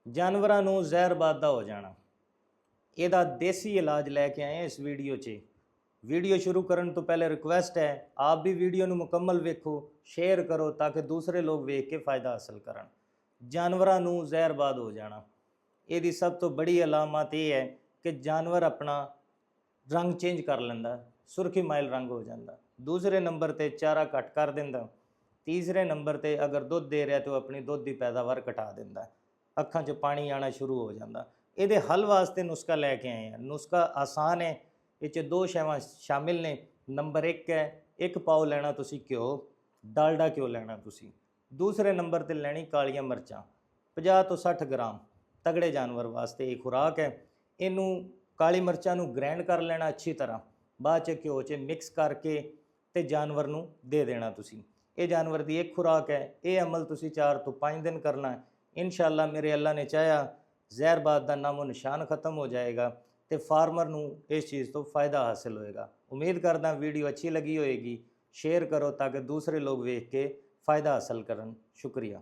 ਜਾਨਵਰਾਂ ਨੂੰ ਜ਼ਹਿਰਬਾਦ ਦਾ ਹੋ ਜਾਣਾ, ਇਹਦਾ ਦੇਸੀ ਇਲਾਜ ਲੈ ਕੇ ਆਏ ਇਸ ਵੀਡੀਓ 'ਚ। ਵੀਡੀਓ ਸ਼ੁਰੂ ਕਰਨ ਤੋਂ ਪਹਿਲੇ ਰਿਕੁਐਸਟ ਹੈ, ਆਪ ਵੀ ਵੀਡੀਓ ਨੂੰ ਮੁਕੰਮਲ ਵੇਖੋ, ਸ਼ੇਅਰ ਕਰੋ ਤਾਂ ਕਿ ਦੂਸਰੇ ਲੋਕ ਵੇਖ ਕੇ फ़ायदा हासिल ਕਰਨ। ਜਾਨਵਰਾਂ ਨੂੰ ਜ਼ਹਿਰਬਾਦ ਹੋ ਜਾਣਾ, ਇਹਦੀ ਸਭ ਤੋਂ ਬੜੀ ਅਲਾਮਤ ਇਹ ਹੈ ਕਿ ਜਾਨਵਰ ਆਪਣਾ ਰੰਗ ਚੇਂਜ ਕਰ ਲੈਂਦਾ, ਸੁਰਖੀ ਮਾਇਲ ਰੰਗ ਹੋ ਜਾਂਦਾ। ਦੂਸਰੇ ਨੰਬਰ ਤੇ ਚਾਰਾ ਘੱਟ ਕਰ ਦਿੰਦਾ। ਤੀਸਰੇ ਨੰਬਰ ਤੇ ਅਗਰ ਦੁੱਧ ਦੇ ਰਿਹਾ ਤਾਂ ਆਪਣੀ ਦੁੱਧ ਦੀ ਪੈਦਾਵਾਰ ਘਟਾ ਦਿੰਦਾ, ਅੱਖਾਂ 'ਚ ਪਾਣੀ ਆਣਾ ਸ਼ੁਰੂ ਹੋ ਜਾਂਦਾ। ਇਹਦੇ ਹੱਲ ਵਾਸਤੇ ਨੁਸਖਾ ਲੈ ਕੇ ਆਏ ਹਾਂ। ਨੁਸਖਾ ਆਸਾਨ ਹੈ, ਇਹ 'ਚ ਦੋ ਸ਼ੈਵਾਂ ਸ਼ਾमिल ਨੇ। ਨੰਬਰ 1 ਹੈ, 1 ਪਾਓ ਲੈਣਾ ਤੁਸੀਂ ਘਿਓ, ਡਾਲਡਾ ਘਿਓ ਲੈਣਾ ਤੁਸੀਂ। ਦੂਸਰੇ ਨੰਬਰ ਤੇ ਲੈਣੀ ਕਾਲੀਆਂ ਮਿਰਚਾਂ 50 ਤੋਂ 60 ਗ੍ਰਾਮ। ਤਗੜੇ ਜਾਨਵਰ ਵਾਸਤੇ ਇਹ ਖੁਰਾਕ ਹੈ। ਇਹਨੂੰ ਕਾਲੀ ਮਿਰਚਾਂ ਨੂੰ ਗ੍ਰੈਂਡ ਕਰ ਲੈਣਾ ਅੱਛੀ ਤਰ੍ਹਾਂ, ਬਾਅਦ 'ਚ ਘਿਓ 'ਚ ਮਿਕਸ ਕਰਕੇ ਤੇ ਜਾਨਵਰ ਨੂੰ ਦੇ ਦੇਣਾ ਤੁਸੀਂ। ਇਹ ਜਾਨਵਰ ਦੀ ਇੱਕ ਖੁਰਾਕ ਹੈ। ਇਹ ਅਮਲ ਤੁਸੀਂ 4 ਤੋਂ 5 ਦਿਨ ਕਰਨਾ ਹੈ। इंशाअल्लाह मेरे अल्लाह ने चाहा ਜ਼ਹਿਰਬਾਦ ਦਾ ਨਾਮੋ ਨਿਸ਼ਾਨ ਖਤਮ ਹੋ ਜਾਏਗਾ ਤੇ ਫਾਰਮਰ ਨੂੰ ਇਸ ਚੀਜ਼ ਤੋਂ फ़ायदा हासिल ਹੋਏਗਾ। ਉਮੀਦ ਕਰਦਾ ਵੀਡੀਓ ਅੱਛੀ ਲੱਗੀ ਹੋਏਗੀ। ਸ਼ੇਅਰ ਕਰੋ ਤਾਂ ਕਿ ਦੂਸਰੇ ਲੋਕ ਵੇਖ ਕੇ फ़ायदा हासिल ਕਰਨ। शुक्रिया।